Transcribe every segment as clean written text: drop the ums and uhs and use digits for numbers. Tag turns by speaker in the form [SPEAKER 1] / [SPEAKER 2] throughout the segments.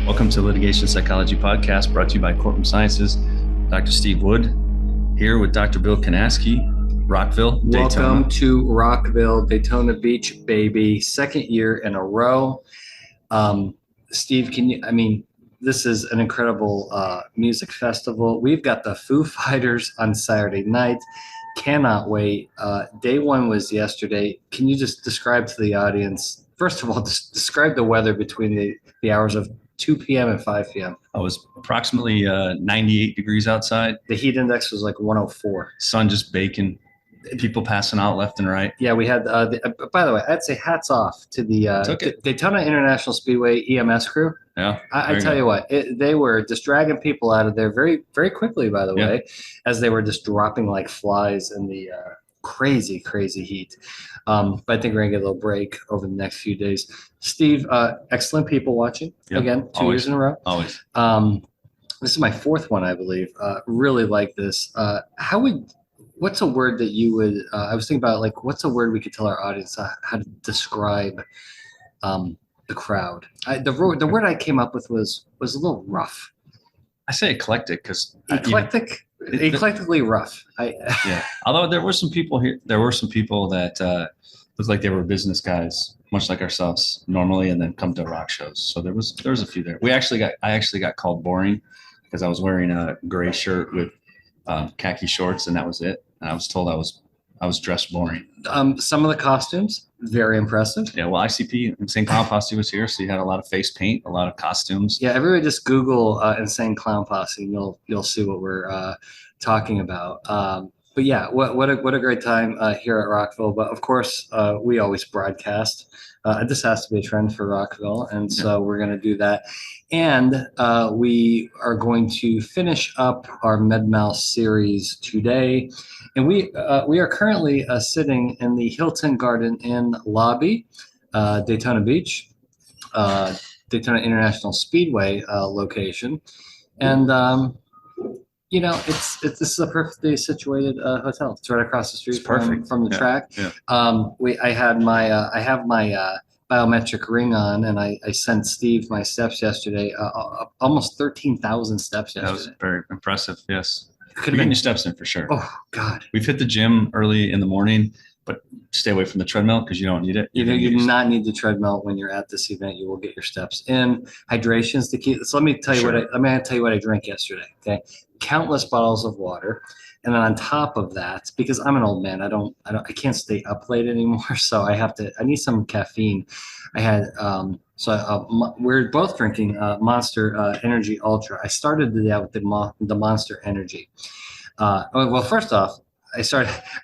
[SPEAKER 1] Welcome to Litigation Psychology Podcast, brought to you by Courtroom Sciences. Dr. Steve Wood here with Dr. Bill Kanasky, Rockville, Daytona.
[SPEAKER 2] Welcome to Rockville, Daytona Beach, baby. Second year in a row. Steve, this is an incredible music festival. We've got the Foo Fighters on Saturday night. Cannot wait. Day one was yesterday. Can you just describe to the audience, first of all, describe the weather between the hours of 2 p.m. and 5 p.m.
[SPEAKER 1] I was approximately 98 degrees outside.
[SPEAKER 2] The heat index was like 104.
[SPEAKER 1] Sun just baking. People passing out left and right.
[SPEAKER 2] Yeah, we had, by the way, I'd say hats off to the Daytona International Speedway EMS crew.
[SPEAKER 1] Yeah.
[SPEAKER 2] I tell you what, they were just dragging people out of there very, very quickly, by the way, as they were just dropping like flies in the crazy, crazy heat. But I think we're going to get a little break over the next few days. Steve, excellent people watching. Yep. Again, two years in a row.
[SPEAKER 1] Always.
[SPEAKER 2] This is my fourth one, I believe. Really like this. What's a word that you would, I was thinking about, like, what's a word we could tell our audience how to describe the crowd? The word I came up with was a little rough.
[SPEAKER 1] I say eclectic because
[SPEAKER 2] eclectically rough.
[SPEAKER 1] Yeah. Although there were some people here, that looked like they were business guys, much like ourselves normally, and then come to rock shows. So there was a few there. I actually got called boring because I was wearing a gray shirt with khaki shorts, and that was it. And I was told I was dressed boring.
[SPEAKER 2] Some of the costumes, very impressive.
[SPEAKER 1] Yeah, well, ICP, Insane Clown Posse, was here, so you had a lot of face paint, a lot of costumes.
[SPEAKER 2] Yeah, everybody just Google Insane Clown Posse, and you'll see what we're talking about. But yeah, what a great time here at Rockville. But of course, we always broadcast. This has to be a trend for Rockville, and so we're going to do that. And we are going to finish up our MedMal series today. And we are currently sitting in the Hilton Garden Inn lobby, Daytona Beach, Daytona International Speedway location. And this is a perfectly situated hotel. It's right across the street from the track. Yeah. I have my biometric ring on, and I sent Steve my steps yesterday. Almost 13,000 steps yesterday.
[SPEAKER 1] That was very impressive. Yes, you're getting your steps in for sure.
[SPEAKER 2] Oh God,
[SPEAKER 1] we've hit the gym early in the morning, but stay away from the treadmill because you don't need it.
[SPEAKER 2] You do not need the treadmill when you're at this event. You will get your steps in. Hydration is the key. So let me tell you what I drank yesterday. Okay, countless bottles of water, and then on top of that, because I'm an old man, I can't stay up late anymore. So I need some caffeine. I had we're both drinking Monster Energy Ultra. I started the day out with the Monster Energy. Well, first off, I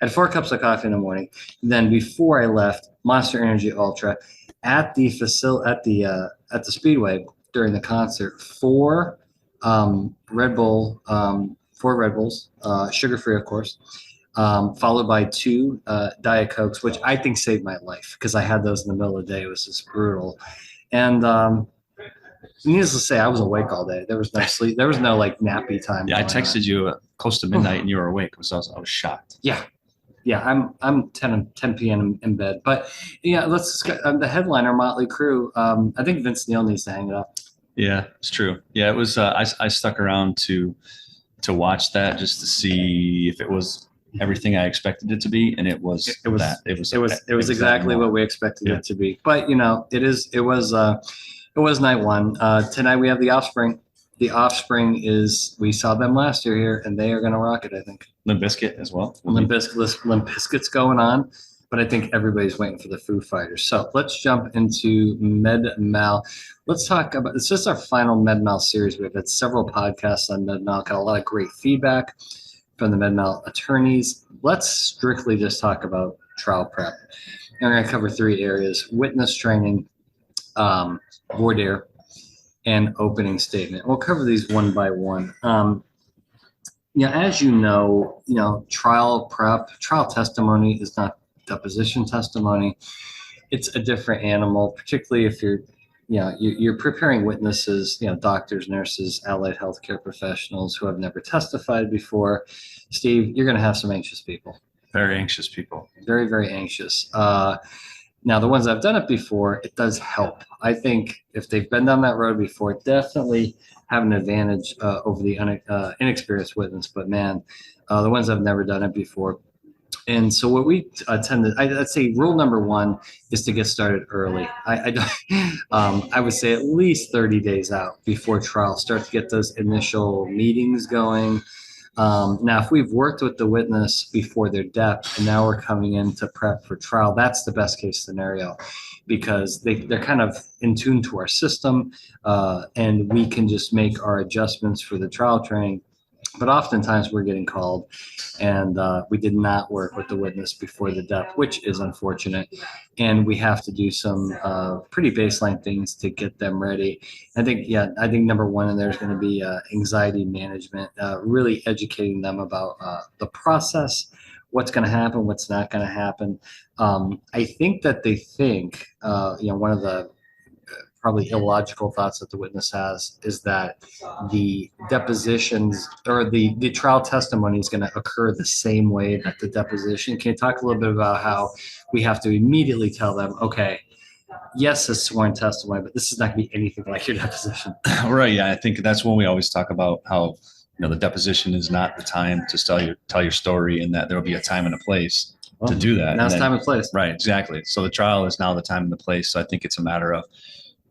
[SPEAKER 2] had 4 cups of coffee in the morning. Then before I left, Monster Energy Ultra at the Speedway during the concert. 4 Red Bulls, sugar-free, of course, followed by 2 Diet Cokes, which I think saved my life because I had those in the middle of the day. It was just brutal. And needless to say, I was awake all day. There was no sleep. There was no like nappy time.
[SPEAKER 1] Yeah, I texted you close to midnight and you were awake. I was shocked.
[SPEAKER 2] Yeah. I'm 10 p.m. in bed. But yeah, let's discuss the headliner, Motley Crue. I think Vince Neil needs to hang it up.
[SPEAKER 1] Yeah, it's true. Yeah, it was. I stuck around to watch that just to see if it was everything I expected it to be, and it was that. It was
[SPEAKER 2] exactly what we expected it to be. But it was night one. Tonight we have The Offspring. The Offspring we saw them last year here, and they are going to rock it, I think.
[SPEAKER 1] Limp Bizkit as well.
[SPEAKER 2] Limp Bizkit's going on, but I think everybody's waiting for the Foo Fighters. So let's jump into MedMal. Let's talk about, it's just our final MedMal series. We've had several podcasts on MedMal, got a lot of great feedback from the MedMal attorneys. Let's strictly just talk about trial prep. And we're going to cover 3 areas: witness training, voir dire, and opening statement. We'll cover these one by one. As you know, trial prep, trial testimony is not deposition testimony. It's a different animal, particularly if you're preparing witnesses, doctors, nurses, allied healthcare professionals who have never testified before. Steve, you're going to have some anxious people.
[SPEAKER 1] Very anxious people.
[SPEAKER 2] Very, very anxious. Now, the ones that have done it before, it does help. I think if they've been down that road before, definitely have an advantage over the inexperienced witness. But man, the ones that have never done it before. And so what we tend to, I'd say rule number one is to get started early. I would say at least 30 days out before trial, start to get those initial meetings going. Now, if we've worked with the witness before their death and now we're coming in to prep for trial, that's the best case scenario because they're kind of in tune to our system and we can just make our adjustments for the trial training. But oftentimes we're getting called and we did not work with the witness before the death, which is unfortunate. And we have to do some pretty baseline things to get them ready. I think number one in there is going to be anxiety management, really educating them about the process, what's going to happen, what's not going to happen. I think that they think, one of the probably illogical thoughts that the witness has is that the depositions or the trial testimony is going to occur the same way that the deposition. Can you talk a little bit about how we have to immediately tell them, okay, yes, it's sworn testimony, but this is not going to be anything like your deposition.
[SPEAKER 1] Right. Yeah. I think that's when we always talk about how, the deposition is not the time to tell your story and that there will be a time and a place to do that.
[SPEAKER 2] Now it's time and place.
[SPEAKER 1] Right. Exactly. So the trial is now the time and the place. So I think it's a matter of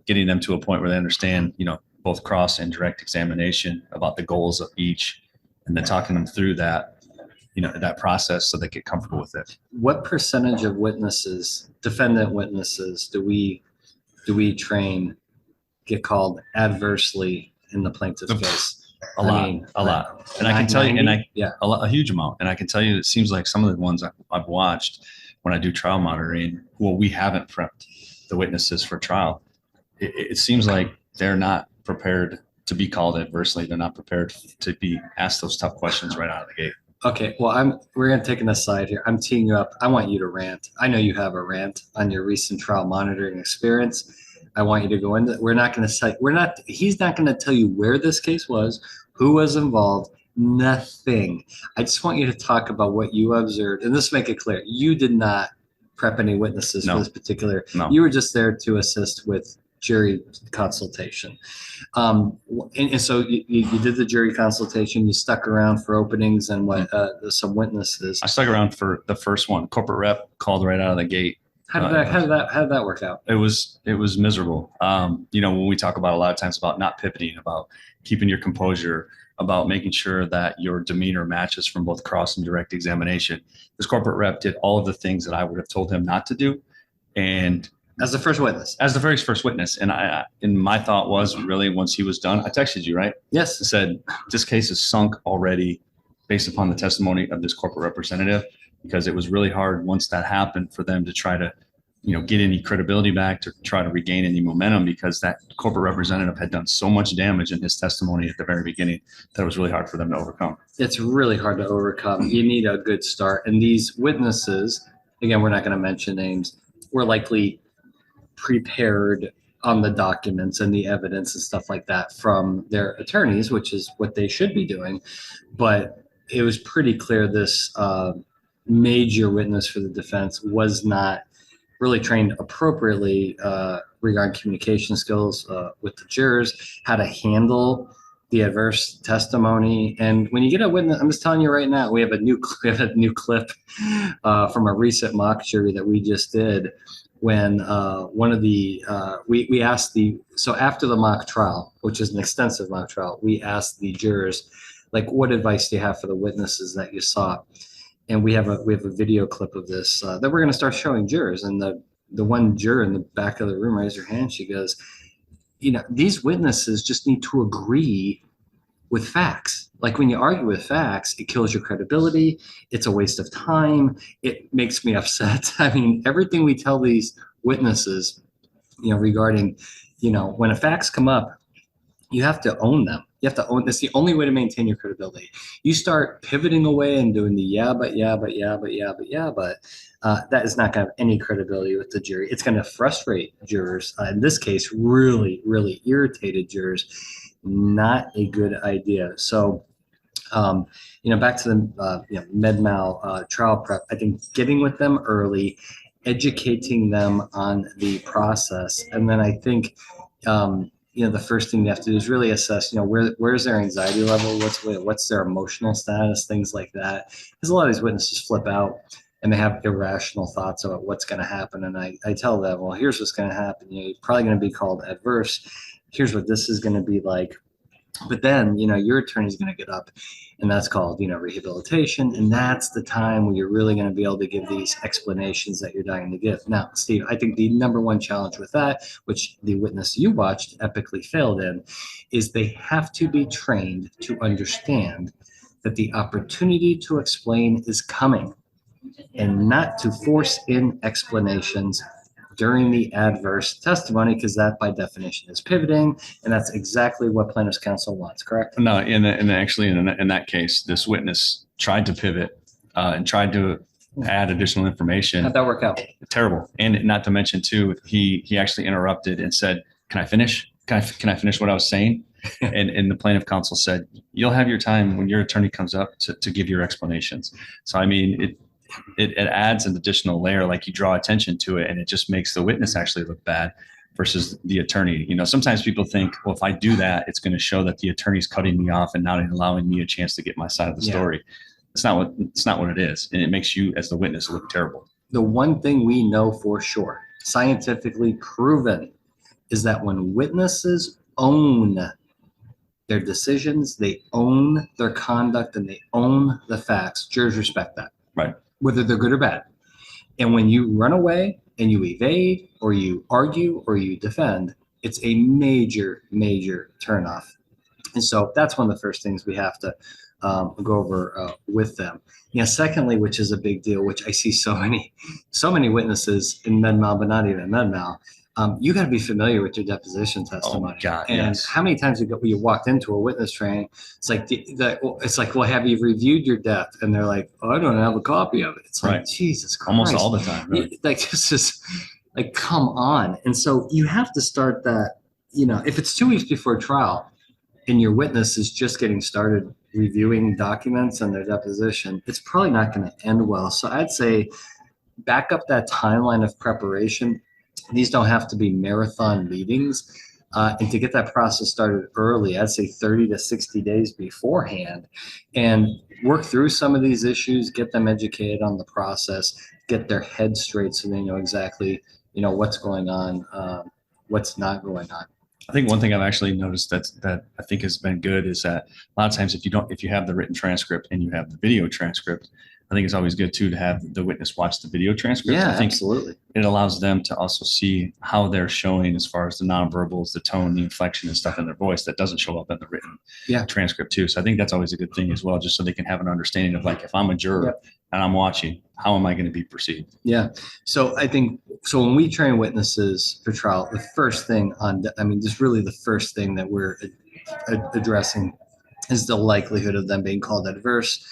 [SPEAKER 1] getting them to a point where they understand, both cross and direct examination about the goals of each, and then talking them through that, that process so they get comfortable with it.
[SPEAKER 2] What percentage of witnesses, defendant witnesses, do we train get called adversely in the plaintiff's case?
[SPEAKER 1] A lot. And I can tell you, a huge amount. And I can tell you, it seems like some of the ones I've watched when I do trial monitoring, we haven't prepped the witnesses for trial. It seems like they're not prepared to be called adversely. They're not prepared to be asked those tough questions right out of the gate.
[SPEAKER 2] Okay, well, we're going to take an aside here. I'm teeing you up. I want you to rant. I know you have a rant on your recent trial monitoring experience. I want you to go into. He's not going to tell you where this case was, who was involved, nothing. I just want you to talk about what you observed, and this make it clear. You did not prep any witnesses for this particular.
[SPEAKER 1] No.
[SPEAKER 2] You were just there to assist with jury consultation. And so you did the jury consultation, you stuck around for openings and some witnesses.
[SPEAKER 1] I stuck around for the first one. Corporate rep called right out of the gate.
[SPEAKER 2] How did that work out?
[SPEAKER 1] It was miserable. When we talk about a lot of times about not pivoting, about keeping your composure, about making sure that your demeanor matches from both cross and direct examination. This corporate rep did all of the things that I would have told him not to do. And
[SPEAKER 2] as the first witness.
[SPEAKER 1] As the very first witness. And my thought was really once he was done, I texted you, right?
[SPEAKER 2] Yes.
[SPEAKER 1] I said, this case is sunk already based upon the testimony of this corporate representative, because it was really hard once that happened for them to try to, get any credibility back, to try to regain any momentum, because that corporate representative had done so much damage in his testimony at the very beginning that it was really hard for them to overcome.
[SPEAKER 2] It's really hard to overcome. You need a good start. And these witnesses, again, we're not going to mention names, were likely prepared on the documents and the evidence and stuff like that from their attorneys, which is what they should be doing. But it was pretty clear this major witness for the defense was not really trained appropriately regarding communication skills with the jurors, how to handle the adverse testimony. And when you get a witness, I'm just telling you right now, we have a new clip from a recent mock jury that we just did, when one of the we asked so after the mock trial, which is an extensive mock trial, we asked the jurors, like, what advice do you have for the witnesses that you saw? And we have a video clip of this that we're going to start showing jurors. And the one juror in the back of the room raised her hand. She goes, these witnesses just need to agree with facts. Like, when you argue with facts, it kills your credibility. It's a waste of time. It makes me upset. I mean, everything we tell these witnesses, regarding, when facts come up, you have to own them. You have to own. That's the only way to maintain your credibility. You start pivoting away and doing the but that is not going to have any credibility with the jury. It's going to frustrate jurors. In this case, really, really irritated jurors. Not a good idea. So, back to the med mal trial prep. I think getting with them early educating them on the process. And then I think, the first thing you have to do is really assess, where's their anxiety level, what's their emotional status, things like that. Because a lot of these witnesses flip out and they have irrational thoughts about what's going to happen. And I tell them, well, here's what's going to happen. You're probably going to be called adverse. Here's what this is going to be like. But then, your attorney's going to get up, and that's called, rehabilitation. And that's the time where you're really going to be able to give these explanations that you're dying to give. Now, Steve, I think the number one challenge with that, which the witness you watched epically failed in, is they have to be trained to understand that the opportunity to explain is coming and not to force in explanations during the adverse testimony, because that by definition is pivoting, and that's exactly what plaintiff's counsel wants, correct?
[SPEAKER 1] No, and actually in that case, this witness tried to pivot and tried to add additional information.
[SPEAKER 2] How'd that work out?
[SPEAKER 1] Terrible. And not to mention too, he actually interrupted and said, "Can I finish? Can I finish what I was saying?" and the plaintiff counsel said, "You'll have your time when your attorney comes up to give your explanations." So I mean, it adds an additional layer, like you draw attention to it, and it just makes the witness actually look bad versus the attorney. Sometimes people think, well, if I do that, it's going to show that the attorney's cutting me off and not allowing me a chance to get my side of the story. It's not what it is. And it makes you as the witness look terrible.
[SPEAKER 2] The one thing we know for sure, scientifically proven, is that when witnesses own their decisions, they own their conduct, and they own the facts, jurors respect that.
[SPEAKER 1] Right.
[SPEAKER 2] Whether they're good or bad. And when you run away and you evade or you argue or you defend, it's a major, major turnoff. And so that's one of the first things we have to go over with them. Secondly, which is a big deal, which I see so many witnesses in med mal, but not even med mal. You got to be familiar with your deposition testimony.
[SPEAKER 1] Oh, God,
[SPEAKER 2] and
[SPEAKER 1] yes.
[SPEAKER 2] How many times you walked into a witness training? It's like, well, have you reviewed your death? And they're like, oh, I don't have a copy of it. It's like, Jesus Christ.
[SPEAKER 1] Almost all the time. Really.
[SPEAKER 2] This is like, come on. And so you have to start that, if it's 2 weeks before trial and your witness is just getting started reviewing documents and their deposition, it's probably not going to end well. So I'd say back up that timeline of preparation. These don't have to be marathon meetings. And to get that process started early, I'd say 30 to 60 days beforehand, and work through some of these issues, get them educated on the process, get their head straight so they know exactly, what's going on, what's not going on.
[SPEAKER 1] I think one thing I've actually noticed that I think has been good is that a lot of times if you have the written transcript and you have the video transcript, I think it's always good too to have the witness watch the video transcript.
[SPEAKER 2] Yeah,
[SPEAKER 1] I think
[SPEAKER 2] absolutely.
[SPEAKER 1] It allows them to also see how they're showing as far as the nonverbals, the tone, the inflection and stuff in their voice that doesn't show up in the written transcript too. So I think that's always a good thing as well, just so they can have an understanding of, like, if I'm a juror and I'm watching, how am I going to be perceived?
[SPEAKER 2] Yeah. So I think, when we train witnesses for trial, the first thing just really the first thing that we're addressing is the likelihood of them being called adverse.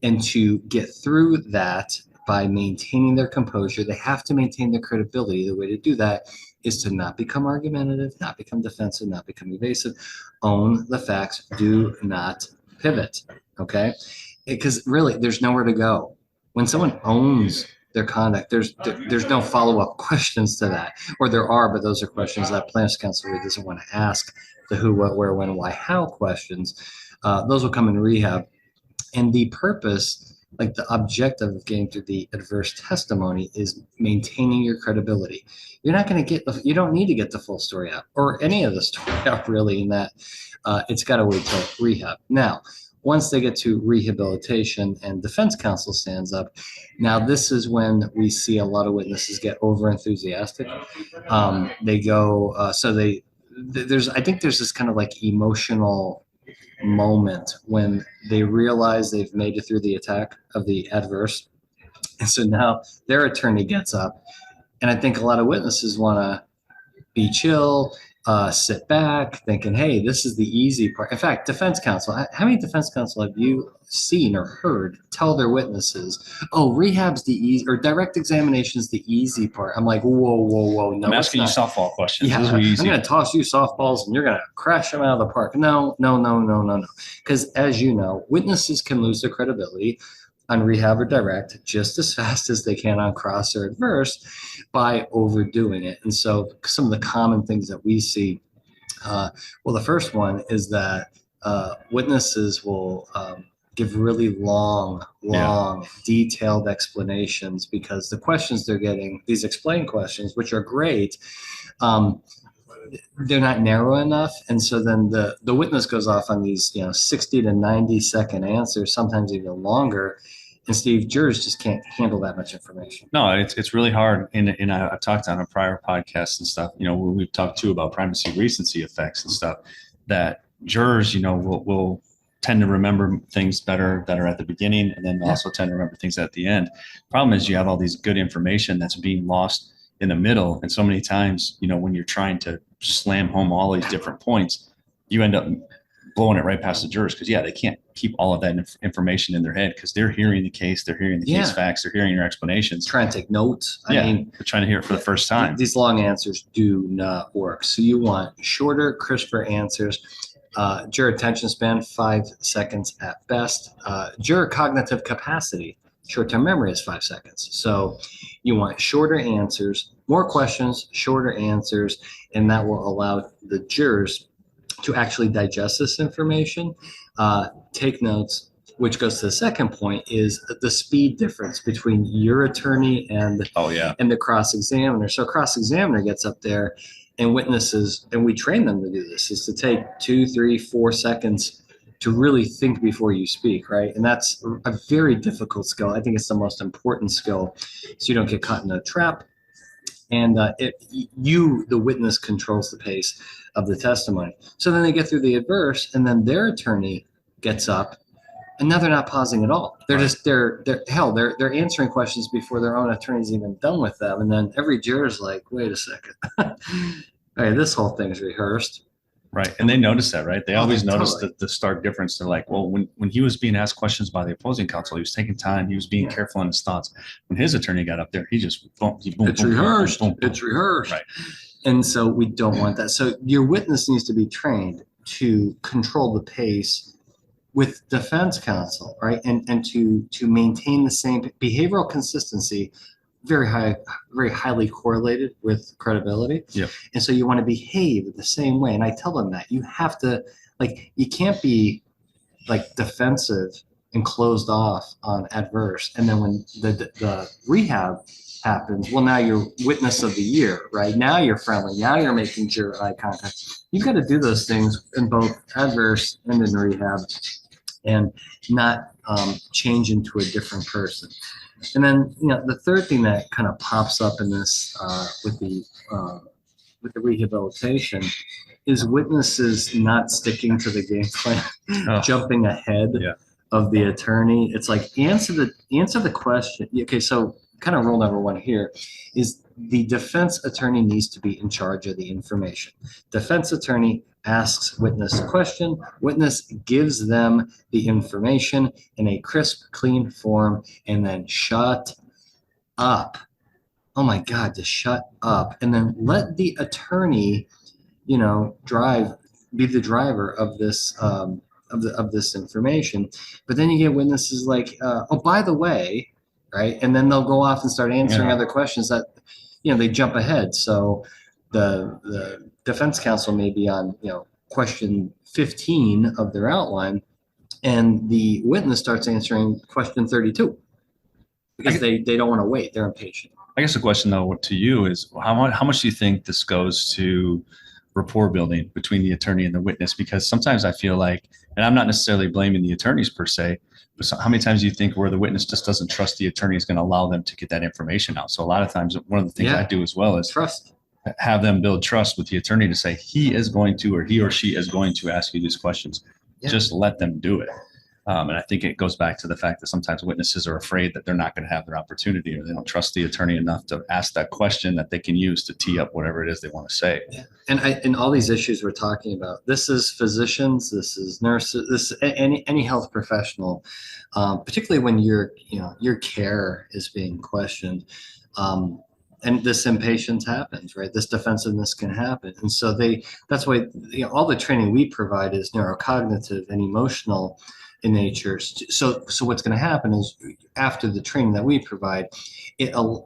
[SPEAKER 2] And to get through that by maintaining their composure, they have to maintain their credibility. The way to do that is to not become argumentative, not become defensive, not become evasive. Own the facts. Do not pivot. Okay? Because really, there's nowhere to go. When someone owns their conduct, there's no follow-up questions to that. Or there are, but those are questions that plaintiff's counsel really doesn't want to ask. The who, what, where, when, why, how questions. Those will come in rehab. And the purpose, like the objective of getting through the adverse testimony, is maintaining your credibility. You're not going to you don't need to get the full story out, or any of the story out really, in that it's got to wait till rehab. Now, once they get to rehabilitation and defense counsel stands up, now this is when we see a lot of witnesses get over enthusiastic. They go, I think there's this kind of like emotional moment when they realize they've made it through the attack of the adverse. And so now their attorney gets up, and I think a lot of witnesses want to be chill, sit back thinking, hey, this is the easy part. In fact, defense counsel, how many defense counsel have you seen or heard tell their witnesses, oh, rehab's the easy, or direct examination is the easy part? I'm like, whoa. No,
[SPEAKER 1] I'm asking you softball questions.
[SPEAKER 2] Yeah, I'm going to toss you softballs and you're going to crash them out of the park. No. Because as you know, witnesses can lose their credibility on rehab or direct just as fast as they can on cross or adverse by overdoing it. And so some of the common things that we see, well, the first one is that witnesses will give really long, detailed explanations because the questions they're getting, these explained questions, which are great, they're not narrow enough. And so then the witness goes off on these, 60 to 90-second answers, sometimes even longer. And Steve, jurors just can't handle that much information.
[SPEAKER 1] No, it's really hard. And I've talked on a prior podcast and stuff, we've talked too about primacy recency effects and stuff that jurors, will tend to remember things better that are at the beginning and then also tend to remember things at the end. Problem is you have all these good information that's being lost in the middle. And so many times, when you're trying to slam home all these different points, you end up blowing it right past the jurors because they can't keep all of that information in their head because they're hearing the case, they're hearing the case facts, they're hearing your explanations,
[SPEAKER 2] trying to take notes. I mean,
[SPEAKER 1] they're trying to hear it for the first time.
[SPEAKER 2] These long answers do not work. So you want shorter, crisper answers. Juror attention span 5 seconds at best. Juror cognitive capacity, short-term memory is 5 seconds. So you want shorter answers, more questions, shorter answers, and that will allow the jurors to actually digest this information, take notes, which goes to the second point is the speed difference between your attorney and the cross-examiner. So cross-examiner gets up there and witnesses, and we train them to do this, is to take 2, 3, 4 seconds to really think before you speak, right? And that's a very difficult skill. I think it's the most important skill so you don't get caught in a trap. And the witness controls the pace of the testimony. So then they get through the adverse, and then their attorney gets up, and now they're not pausing at all. They're just they're answering questions before their own attorney's even done with them, and then every juror's like, wait a second, hey, this whole thing's rehearsed.
[SPEAKER 1] Right, and they notice that, right? They always notice the stark difference. They're like, well, when he was being asked questions by the opposing counsel, he was taking time, he was being careful in his thoughts. When his attorney got up there, he just
[SPEAKER 2] it's rehearsed. It's rehearsed.
[SPEAKER 1] Right.
[SPEAKER 2] And so we don't want that. So your witness needs to be trained to control the pace with defense counsel, right? And to maintain the same behavioral consistency, very highly correlated with credibility.
[SPEAKER 1] Yeah. And
[SPEAKER 2] so you want to behave the same way. And I tell them that you have to, you can't be defensive and closed off on adverse. And then when the rehab happens, well, now you're witness of the year, right? Now you're friendly. Now you're making juror eye contact. You've got to do those things in both adverse and in rehab and not change into a different person. And then, the third thing that kind of pops up in this with the rehabilitation is witnesses not sticking to the game plan, jumping ahead of the attorney. It's like answer the question. Okay, so kind of rule number one here is the defense attorney needs to be in charge of the information. Defense attorney asks witness a question, witness gives them the information in a crisp, clean form, and then shut up. Oh my God, just shut up. And then let the attorney, be the driver of this of this information. But then you get witnesses like, oh, by the way, right? And then they'll go off and start answering other questions that, they jump ahead. So the defense counsel may be on, question 15 of their outline, and the witness starts answering question 32 because they don't want to wait. They're impatient.
[SPEAKER 1] I guess the question, though, to you is how much do you think this goes to rapport building between the attorney and the witness? Because sometimes I feel like, and I'm not necessarily blaming the attorneys per se, but how many times do you think where the witness just doesn't trust the attorney is going to allow them to get that information out? So a lot of times, one of the things I do as well is
[SPEAKER 2] trust.
[SPEAKER 1] Have them build trust with the attorney to say he is going to, or he or she is going to ask you these questions. Just let them do it. And I think it goes back to the fact that sometimes witnesses are afraid that they're not going to have their opportunity, or they don't trust the attorney enough to ask that question that they can use to tee up whatever it is they want to say.
[SPEAKER 2] Yeah. And all these issues we're talking about, this is physicians, this is nurses, this is any health professional, particularly when your care is being questioned. And this impatience happens, right? This defensiveness can happen. And so that's why all the training we provide is neurocognitive and emotional in nature. So what's going to happen is after the training that we provide, the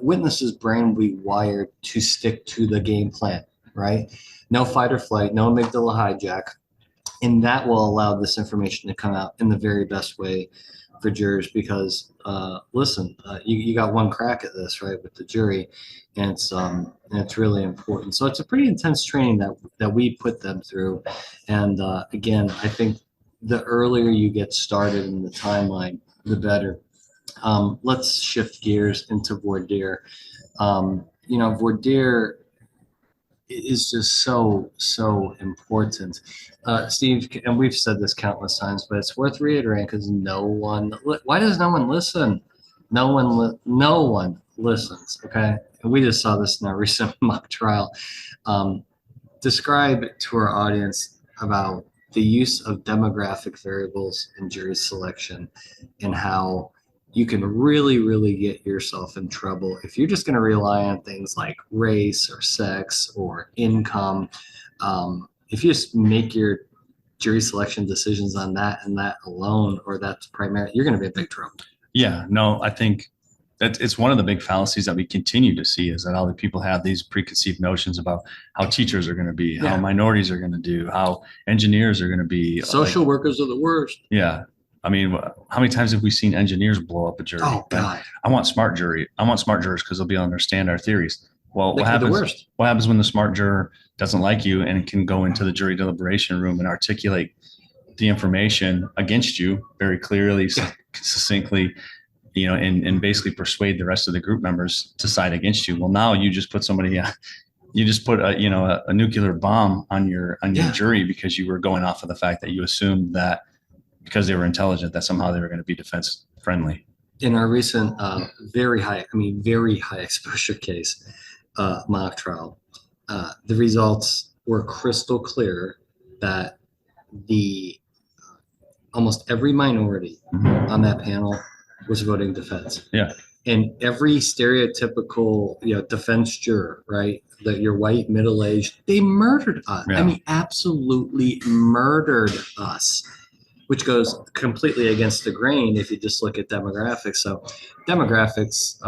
[SPEAKER 2] witness's brain will be wired to stick to the game plan, right? No fight or flight, no amygdala hijack. And that will allow this information to come out in the very best way for jurors because, listen, you got one crack at this, right, with the jury, and it's really important. So it's a pretty intense training that we put them through. And again, I think the earlier you get started in the timeline, the better. Let's shift gears into voir dire. Voir dire is just so important. Steve, and we've said this countless times, but it's worth reiterating because why does no one listen? No one listens. Okay. And we just saw this in our recent mock trial. Describe to our audience about the use of demographic variables in jury selection and how you can really get yourself in trouble if you're just going to rely on things like race or sex or income. If you just make your jury selection decisions on that and that alone, or that's primary, you're going to be in big trouble.
[SPEAKER 1] Yeah, no, I think that it's one of the big fallacies that we continue to see is that all the people have these preconceived notions about how teachers are going to be, how minorities are going to do, how engineers are going to be.
[SPEAKER 2] Social workers are the worst.
[SPEAKER 1] Yeah. I mean, how many times have we seen engineers blow up a jury?
[SPEAKER 2] Oh, God.
[SPEAKER 1] I want smart jurors because they'll be able to understand our theories. Well, what happens when the smart juror doesn't like you and can go into the jury deliberation room and articulate the information against you very clearly, succinctly, and basically persuade the rest of the group members to side against you? Well, now you just put a nuclear bomb on your jury because you were going off of the fact that you assumed that because they were intelligent that somehow they were going to be defense friendly.
[SPEAKER 2] In our recent very high exposure case mock trial, the results were crystal clear that almost every minority on that panel was voting defense.
[SPEAKER 1] Yeah.
[SPEAKER 2] And every stereotypical, defense juror, right, that you're white, middle-aged, they murdered us. Yeah. I mean, absolutely murdered us, which goes completely against the grain if you just look at demographics. So demographics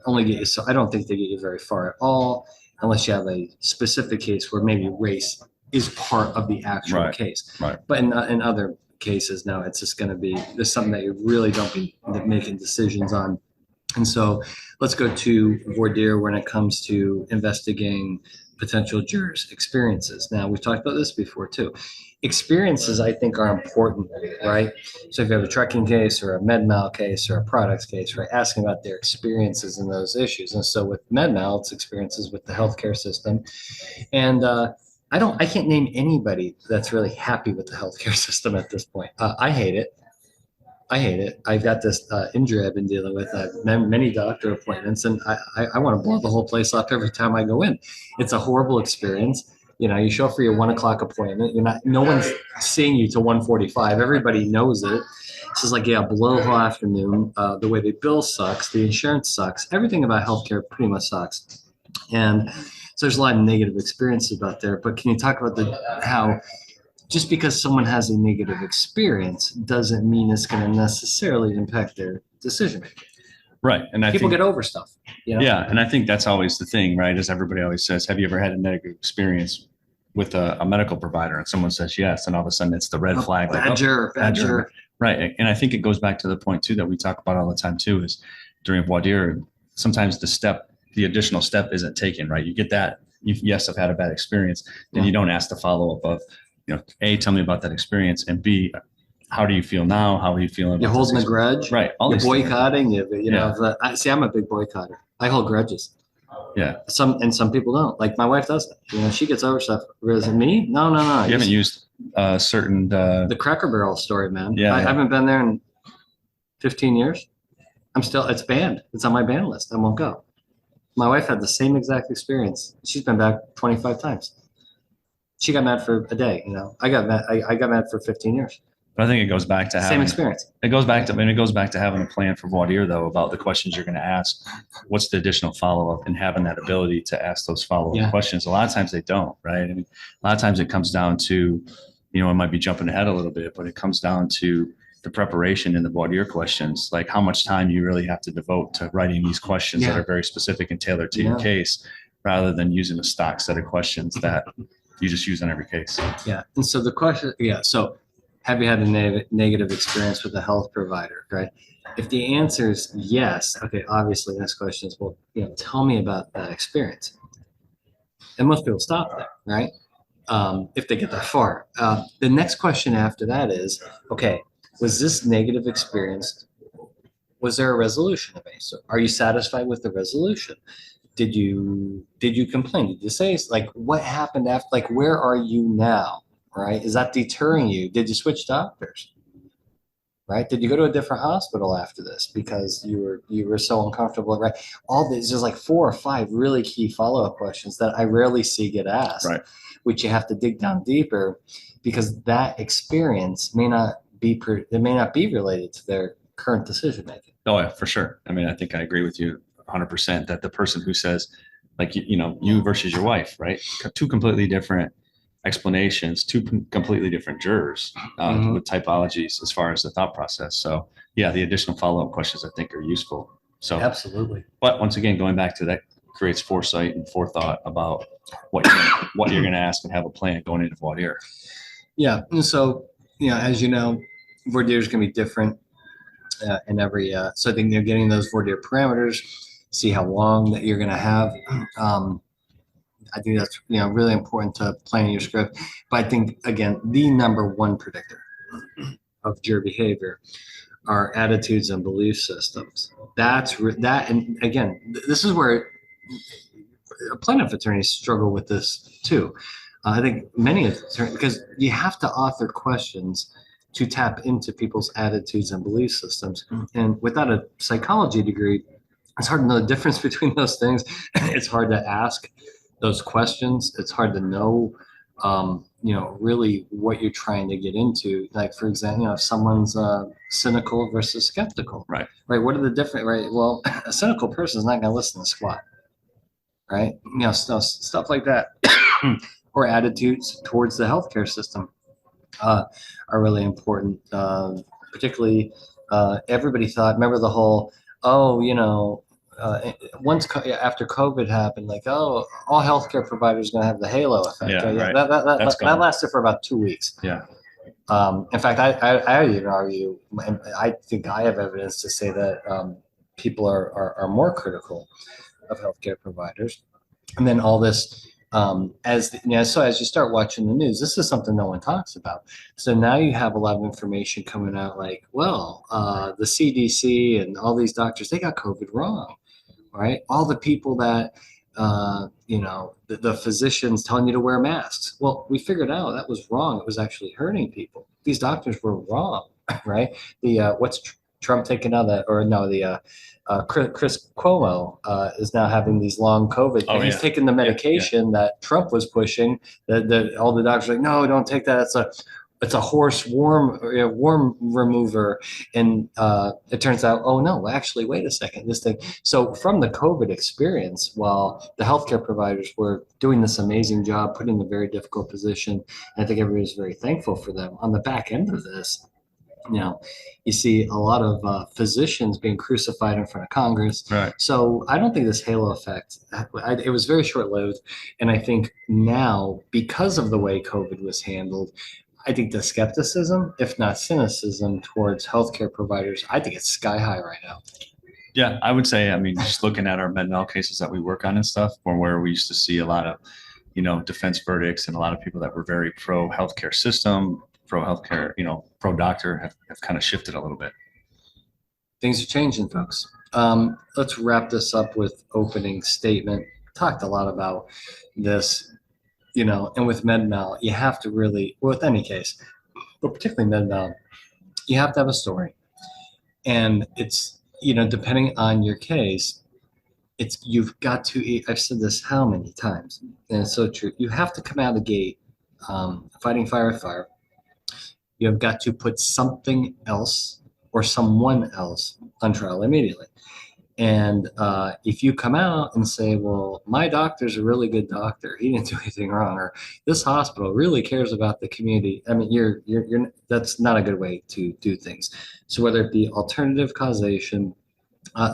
[SPEAKER 2] only get you, so I don't think they get you very far at all unless you have a specific case where maybe race is part of the actual case.
[SPEAKER 1] Right.
[SPEAKER 2] But in other cases, no, it's just going to be there's something that you really don't be making decisions on. And so let's go to voir dire when it comes to investigating potential jurors' experiences. Now, we've talked about this before too. Experiences, I think, are important, right? So if you have a trucking case or a med mal case or a products case, right, asking about their experiences in those issues. And so with med mal, it's experiences with the healthcare system. And I can't name anybody that's really happy with the healthcare system at this point. I hate it. I've got this injury I've been dealing with. I've many doctor appointments, and I want to blow the whole place up every time I go in. It's a horrible experience. You show up for your 1 o'clock appointment. No one's seeing you till 1:45. Everybody knows it. It's just like, below whole afternoon. The way they bill sucks. The insurance sucks. Everything about healthcare pretty much sucks. And so there's a lot of negative experiences about there. But can you talk about how just because someone has a negative experience doesn't mean it's going to necessarily impact their decision making?
[SPEAKER 1] Right. And
[SPEAKER 2] people get over stuff.
[SPEAKER 1] Yeah. And I think that's always the thing, right? As everybody always says, have you ever had a negative experience with a medical provider? And someone says yes. And all of a sudden it's the red flag.
[SPEAKER 2] Bad juror.
[SPEAKER 1] Right. And I think it goes back to the point too, that we talk about all the time too, is during voir dire, sometimes the additional step isn't taken, right? You get that. Yes, I've had a bad experience. Then you don't ask the follow up of, A, tell me about that experience, and B, how do you feel now? How are you feeling?
[SPEAKER 2] You're holding a grudge,
[SPEAKER 1] right?
[SPEAKER 2] You're boycotting. I'm a big boycotter. I hold grudges.
[SPEAKER 1] Yeah.
[SPEAKER 2] Some people don't. Like my wife does it. She gets over stuff. Whereas me, no.
[SPEAKER 1] You haven't used certain
[SPEAKER 2] the Cracker Barrel story, man.
[SPEAKER 1] Yeah.
[SPEAKER 2] I haven't been there in 15 years. It's banned. It's on my ban list. I won't go. My wife had the same exact experience. She's been back 25 times. She got mad for a day. I got mad for 15 years.
[SPEAKER 1] But I think it goes back to
[SPEAKER 2] same experience.
[SPEAKER 1] It goes back to having a plan for voir dire, though, about the questions you're going to ask. What's the additional follow-up, and having that ability to ask those follow-up questions. A lot of times they don't, right? I mean, a lot of times it comes down to, I might be jumping ahead a little bit, but it comes down to the preparation and the voir dire questions, like how much time you really have to devote to writing these questions that are very specific and tailored to your case, rather than using a stock set of questions that you just use in every case.
[SPEAKER 2] Yeah. And so the question, so have you had a negative experience with a health provider, right? If the answer is yes, okay, obviously the next question is, well, tell me about that experience. And most people stop there, right? If they get that far. The next question after that is, okay, was this negative experience, was there a resolution of it? So are you satisfied with the resolution? Did you complain? Did you say, like, what happened after, like, where are you now, right? Is that deterring you? Did you switch doctors? Right? Did you go to a different hospital after this because you were so uncomfortable? Right? All these, there's like 4 or 5 really key follow-up questions that I rarely see get asked,
[SPEAKER 1] right,
[SPEAKER 2] which you have to dig down deeper, because that experience may not be related to their current decision making.
[SPEAKER 1] Oh, yeah, for sure. I mean, I think I agree with you 100% that the person who says, like, you versus your wife, right? 2 completely different explanations, 2 completely different jurors with typologies as far as the thought process. So yeah, the additional follow-up questions I think are useful. So
[SPEAKER 2] absolutely.
[SPEAKER 1] But once again, going back to that, creates foresight and forethought about what you're going to ask and have a plan going into voir dire.
[SPEAKER 2] Yeah. And so, as you know, voir dire is going to be different in every, so I think they're getting those voir dire parameters, see how long that you're going to have. I think that's really important to planning your script. But I think, again, the number one predictor of juror behavior are attitudes and belief systems. And again, this is where plaintiff attorneys struggle with this too. I think many attorneys, because you have to author questions to tap into people's attitudes and belief systems. And without a psychology degree, it's hard to know the difference between those things. It's hard to ask those questions. It's hard to know, really what you're trying to get into. Like, for example, if someone's cynical versus skeptical,
[SPEAKER 1] right?
[SPEAKER 2] What are the different, right? Well, a cynical person is not going to listen to squat, right? Stuff like that, or attitudes towards the healthcare system are really important. Particularly, everybody thought, remember the whole, once after COVID happened, like, all healthcare providers are going to have the halo effect.
[SPEAKER 1] Yeah, right.
[SPEAKER 2] That lasted for about 2 weeks.
[SPEAKER 1] Yeah.
[SPEAKER 2] In fact, I even argue, and I think I have evidence to say that people are more critical of healthcare providers. And then all this, as you start watching the news, this is something no one talks about. So now you have a lot of information coming out, like, well, the CDC and all these doctors, they got COVID wrong. Right? All the people that, the physicians telling you to wear masks. Well, we figured out that was wrong. It was actually hurting people. These doctors were wrong, right? What's Trump taking out that, or no, Chris Cuomo is now having these long COVID.
[SPEAKER 1] Oh,
[SPEAKER 2] he's taking the medication that Trump was pushing. That all the doctors are like, no, don't take that. It's a horse worm remover. And it turns out, oh no, actually, wait a second, this thing. So from the COVID experience, while the healthcare providers were doing this amazing job, put in a very difficult position, I think everybody was very thankful for them. On the back end of this, you see a lot of physicians being crucified in front of Congress.
[SPEAKER 1] Right.
[SPEAKER 2] So I don't think this halo effect, it was very short-lived. And I think now, because of the way COVID was handled, I think the skepticism, if not cynicism, towards healthcare providers, I think it's sky high right now.
[SPEAKER 1] Yeah, I would say, just looking at our med mal cases that we work on and stuff, or where we used to see a lot of, defense verdicts, and a lot of people that were very pro healthcare system, pro healthcare, pro doctor have kind of shifted a little bit.
[SPEAKER 2] Things are changing, folks. Let's wrap this up with opening statement. Talked a lot about this. And with med mal, you have to really, well, with any case, but particularly med mal, you have to have a story. And it's, depending on your case, you've got to, I've said this how many times, and it's so true. You have to come out of the gate fighting fire with fire. You have got to put something else or someone else on trial immediately. And if you come out and say, well, my doctor's a really good doctor, he didn't do anything wrong, or this hospital really cares about the community, I mean, that's not a good way to do things. So whether it be alternative causation,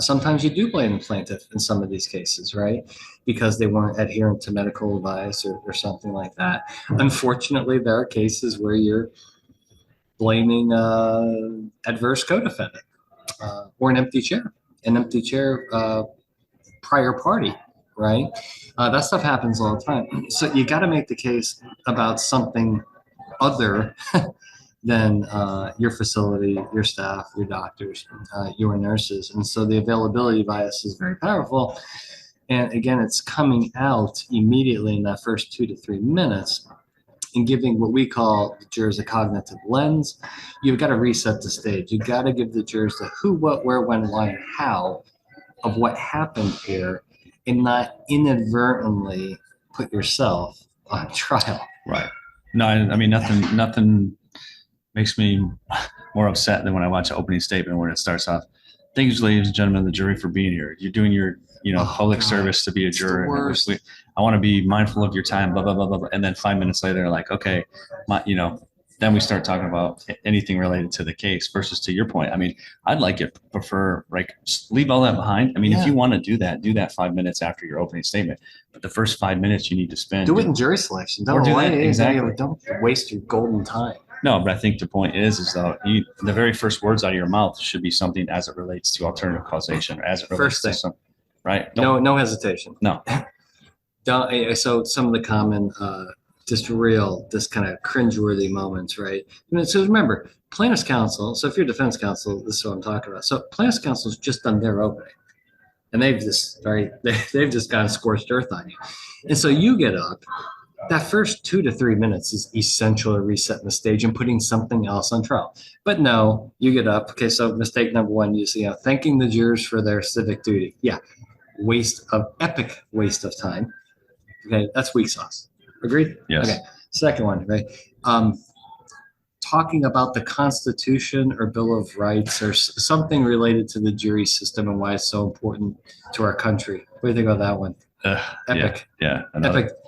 [SPEAKER 2] sometimes you do blame the plaintiff in some of these cases, right? Because they weren't adherent to medical advice or something like that. Unfortunately, there are cases where you're blaming adverse co-defendant or an empty chair prior party, right? That stuff happens all the time. So you got to make the case about something other than your facility, your staff, your doctors, your nurses. And so the availability bias is very powerful. And again, it's coming out immediately in that first 2 to 3 minutes and giving what we call the jurors a cognitive lens. You've got to reset the stage. You've got to give the jurors the who, what, where, when, why, and how of what happened here, and not inadvertently put yourself on trial.
[SPEAKER 1] Right. No, I mean, nothing makes me more upset than when I watch an opening statement where it starts off, thank you, ladies and gentlemen of the jury, for being here. You're doing your, public service to be a juror. I want to be mindful of your time, blah, blah, blah, blah, blah. And then 5 minutes later, like, okay, then we start talking about anything related to the case versus to your point. I mean, prefer, like, leave all that behind. I mean, if you want to do that 5 minutes after your opening statement, but the first 5 minutes you need to spend.
[SPEAKER 2] Do it in jury selection. Don't
[SPEAKER 1] do that. Exactly.
[SPEAKER 2] Don't waste your golden time.
[SPEAKER 1] No, but I think the point is though, the very first words out of your mouth should be something as it relates to alternative causation, or as it relates to some, right?
[SPEAKER 2] No hesitation.
[SPEAKER 1] No.
[SPEAKER 2] So some of the common, this kind of cringeworthy moments, right? So remember, plaintiff's counsel. So if you're defense counsel, this is what I'm talking about. So plaintiff's counsel's just done their opening, and they've just gotten scorched earth on you, and so you get up. That first 2 to 3 minutes is essential to resetting the stage and putting something else on trial. But no, you get up. Okay, so mistake number one, you see, thanking the jurors for their civic duty. Yeah, epic waste of time. Okay, that's weak sauce. Agreed?
[SPEAKER 1] Yes.
[SPEAKER 2] Okay, second one, right? Talking about the Constitution or Bill of Rights or something related to the jury system and why it's so important to our country. What do you think about that one? Epic.
[SPEAKER 1] Yeah.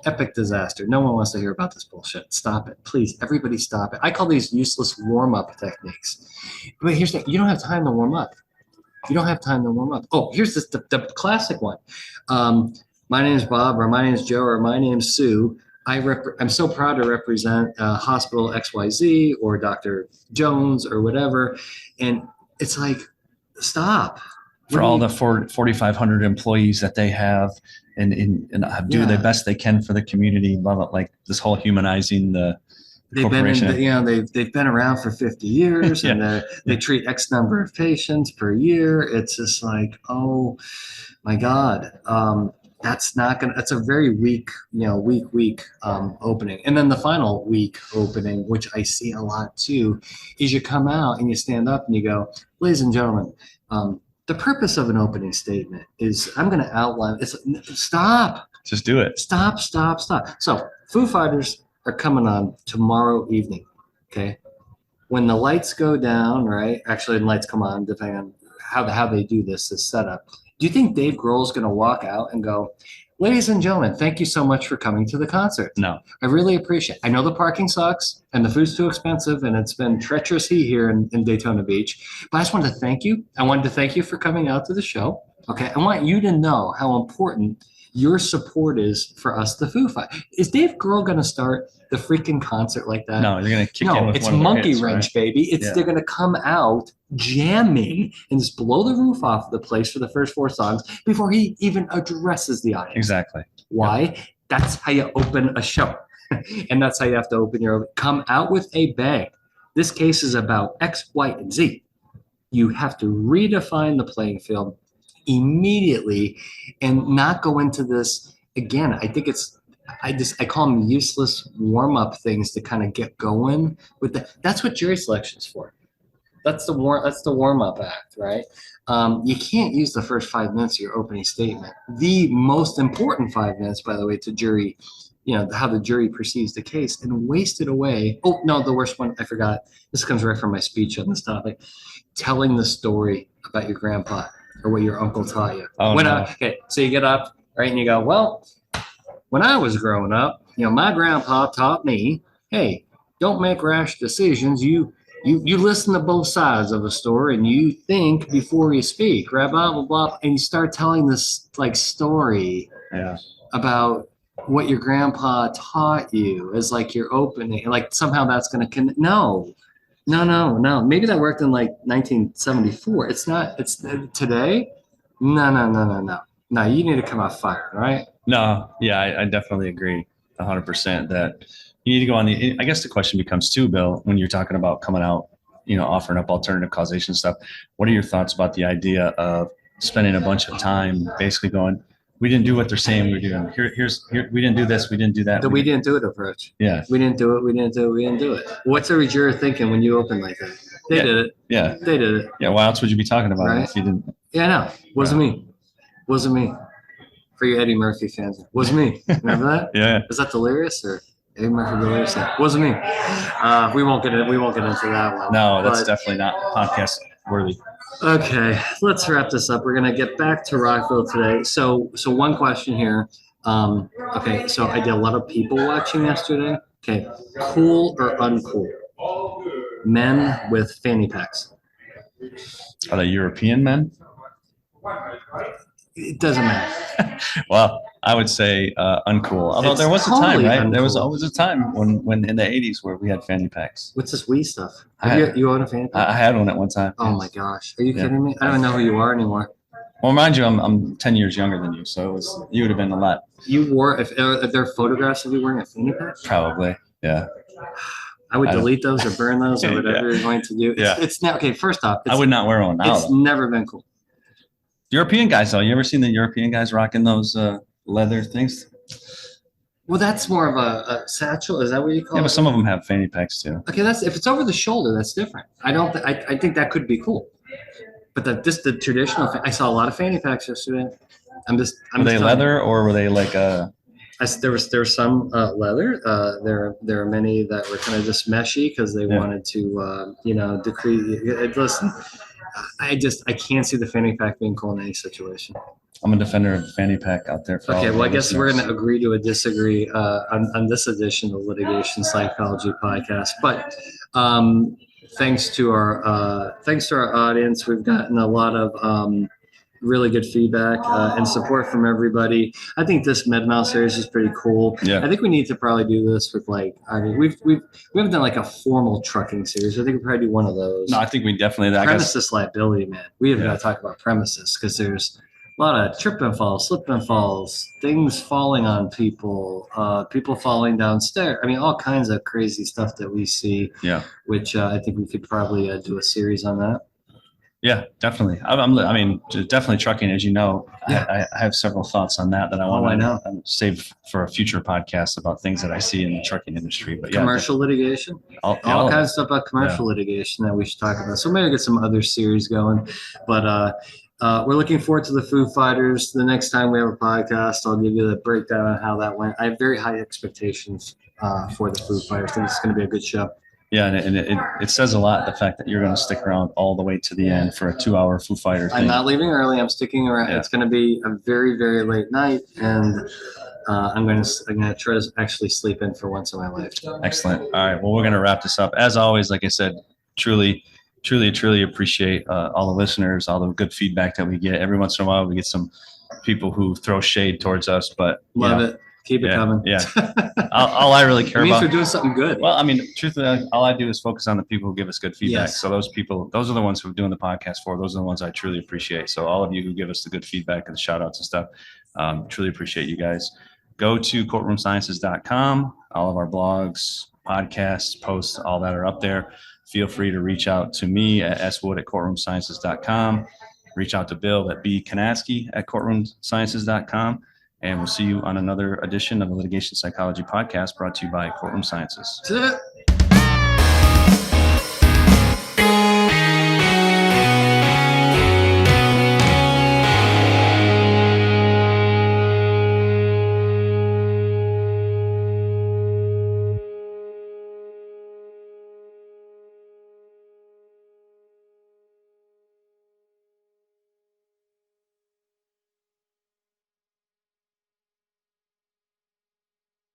[SPEAKER 2] Epic disaster. No one wants to hear about this bullshit. Stop it. Please, everybody stop it. I call these useless warm-up techniques. But here's the thing. You don't have time to warm up. Oh, here's the classic one. My name is Bob, or my name is Joe, or my name is Sue. I'm so proud to represent Hospital XYZ or Dr. Jones or whatever. And it's like, stop.
[SPEAKER 1] For all the 4,500 employees that they have and do the best they can for the community, blah, blah, like this whole humanizing the corporation.
[SPEAKER 2] They've been around for 50 years and they treat X number of patients per year. It's just like, oh my God. That's a very weak opening. And then the final weak opening, which I see a lot too, is you come out and you stand up and you go, ladies and gentlemen, the purpose of an opening statement is I'm going to outline. Stop.
[SPEAKER 1] Just do it.
[SPEAKER 2] Stop. So Foo Fighters are coming on tomorrow evening. Okay. When the lights go down, right? Actually, the lights come on, depending on how they do this setup. Do you think Dave Grohl is going to walk out and go, ladies and gentlemen, thank you so much for coming to the concert?
[SPEAKER 1] No.
[SPEAKER 2] I really appreciate it. I know the parking sucks and the food's too expensive and it's been treacherous heat here in Daytona Beach, but I just wanted to thank you. I wanted to thank you for coming out to the show. Okay. I want you to know how important your support is for us, the Foo Fighters. Is Dave Grohl going to start the freaking concert like that?
[SPEAKER 1] No, you're going to kick in with
[SPEAKER 2] it's
[SPEAKER 1] one of
[SPEAKER 2] Monkey
[SPEAKER 1] hits,
[SPEAKER 2] Wrench,
[SPEAKER 1] right?
[SPEAKER 2] baby. They're going to come out jamming and just blow the roof off the place for the first 4 songs before he even addresses the audience.
[SPEAKER 1] Exactly.
[SPEAKER 2] Why? Yep. That's how you open a show. And that's how you have to open come out with a bang. This case is about X, Y, and Z. You have to redefine the playing field immediately and not go into this again. I think I call them useless warm-up things to kind of get going with that's what jury selection is for. That's the warm-up act, right? You can't use the first 5 minutes of your opening statement. The most important 5 minutes, by the way, to jury, how the jury perceives the case, and waste it away. Oh, no, the worst one, I forgot. This comes right from my speech on this topic. Telling the story about your grandpa. or what your uncle taught you?
[SPEAKER 1] Oh, no.
[SPEAKER 2] Okay, so you get up, right, and you go, well, when I was growing up, my grandpa taught me, hey, don't make rash decisions. You listen to both sides of a story and you think before you speak, right? Blah blah blah, and you start telling this like story about what your grandpa taught you as like your opening, like somehow that's going to no. Maybe that worked in like 1974. It's not. It's today. No. You need to come out fired, right?
[SPEAKER 1] No, yeah, I definitely agree 100% that you need to go on I guess the question becomes too, Bill, when you're talking about coming out, offering up alternative causation stuff. What are your thoughts about the idea of spending a bunch of time basically going, we didn't do what they're saying we were doing. Here, we didn't do this, we didn't do that.
[SPEAKER 2] We didn't do it approach.
[SPEAKER 1] Yeah.
[SPEAKER 2] We didn't do it. What's every juror thinking when you open like that? They did it.
[SPEAKER 1] Yeah.
[SPEAKER 2] They did it.
[SPEAKER 1] Yeah. Why else would you be talking about
[SPEAKER 2] right?
[SPEAKER 1] it if you didn't?
[SPEAKER 2] Yeah, no. Wasn't me. For you Eddie Murphy fans. Wasn't me. Remember that?
[SPEAKER 1] Yeah.
[SPEAKER 2] Is that Delirious or Eddie Murphy Delirious? Yeah. Wasn't me. We won't get into that one.
[SPEAKER 1] No, that's definitely not podcast worthy.
[SPEAKER 2] Okay, let's wrap this up. We're gonna get back to Rockville today. So one question here. Okay, so I did a lot of people watching yesterday. Okay, cool or uncool? Men with fanny packs.
[SPEAKER 1] Are they European men?
[SPEAKER 2] It doesn't matter.
[SPEAKER 1] Well, I would say uncool. Although there was a time, right? There was always a time when in the 80s where we had fanny packs.
[SPEAKER 2] What's this wee stuff?
[SPEAKER 1] You
[SPEAKER 2] own a fanny pack?
[SPEAKER 1] I had one at one time.
[SPEAKER 2] Oh my gosh. Are you kidding me? I don't know who you are anymore.
[SPEAKER 1] Well, mind you, I'm 10 years younger than you, so you would have been a lot.
[SPEAKER 2] You wore, if there are photographs of you wearing a fanny pack?
[SPEAKER 1] Probably, yeah.
[SPEAKER 2] I would delete those or burn those or whatever you're going to do. It's now, okay, first off.
[SPEAKER 1] I would not wear one now.
[SPEAKER 2] It's never been cool.
[SPEAKER 1] European guys, though. You ever seen the European guys rocking those leather things?
[SPEAKER 2] Well, that's more of a satchel. Is that what you call it?
[SPEAKER 1] Yeah, but some of them have fanny packs too.
[SPEAKER 2] Okay, if it's over the shoulder, that's different. I think that could be cool. But the traditional, I saw a lot of fanny packs yesterday.
[SPEAKER 1] Were they leather or were they like a?
[SPEAKER 2] There was some leather. There are many that were kind of just meshy because they wanted to decrease. Listen, I can't see the fanny pack being cool in any situation.
[SPEAKER 1] I'm a defender of the fanny pack out there.
[SPEAKER 2] Okay, well, I guess we're going to agree to a disagree on this edition of Litigation Psychology Podcast. But thanks to our audience, we've gotten a lot of really good feedback and support from everybody. I think this MedMal series is pretty cool.
[SPEAKER 1] Yeah.
[SPEAKER 2] I think we need to probably do this with we haven't done like a formal trucking series. I think we probably do one of those.
[SPEAKER 1] No, I think we definitely.
[SPEAKER 2] Premises liability, man. We have got to talk about premises because there's a lot of trip and falls, slip and falls, things falling on people, people falling downstairs. I mean, all kinds of crazy stuff that we see.
[SPEAKER 1] Yeah.
[SPEAKER 2] Which I think we could probably do a series on that.
[SPEAKER 1] Yeah, definitely. I mean, definitely trucking, as you know. Yeah. I have several thoughts on that I want to save for a future podcast about things that I see in the trucking industry. But
[SPEAKER 2] commercial litigation, all kinds of stuff about commercial litigation that we should talk about. So maybe get some other series going. But we're looking forward to the Foo Fighters. The next time we have a podcast, I'll give you the breakdown on how that went. I have very high expectations for the Foo Fighters. I think it's going to be a good show. Yeah,
[SPEAKER 1] and it says a lot, the fact that you're going to stick around all the way to the end for a 2-hour Foo Fighter thing.
[SPEAKER 2] I'm not leaving early. I'm sticking around. Yeah. It's going to be a very, very late night, and I'm going to try to actually sleep in for once in my life.
[SPEAKER 1] Excellent. All right. Well, we're going to wrap this up. As always, like I said, truly appreciate all the listeners, all the good feedback that we get. Every once in a while, we get some people who throw shade towards us, but
[SPEAKER 2] love it. Keep it coming.
[SPEAKER 1] Yeah. all I really care
[SPEAKER 2] it means
[SPEAKER 1] about.
[SPEAKER 2] we're doing something good.
[SPEAKER 1] Well, I mean, truthfully, all I do is focus on the people who give us good feedback. Yes. So those are the ones who are doing the podcast for. Those are the ones I truly appreciate. So all of you who give us the good feedback and the shout outs and stuff, truly appreciate you guys. Go to courtroomsciences.com. All of our blogs, podcasts, posts, all that are up there. Feel free to reach out to me at swood@courtroomsciences.com. Reach out to Bill at bkanasky@courtroomsciences.com. And we'll see you on another edition of the Litigation Psychology Podcast brought to you by Courtroom Sciences.
[SPEAKER 2] That's it.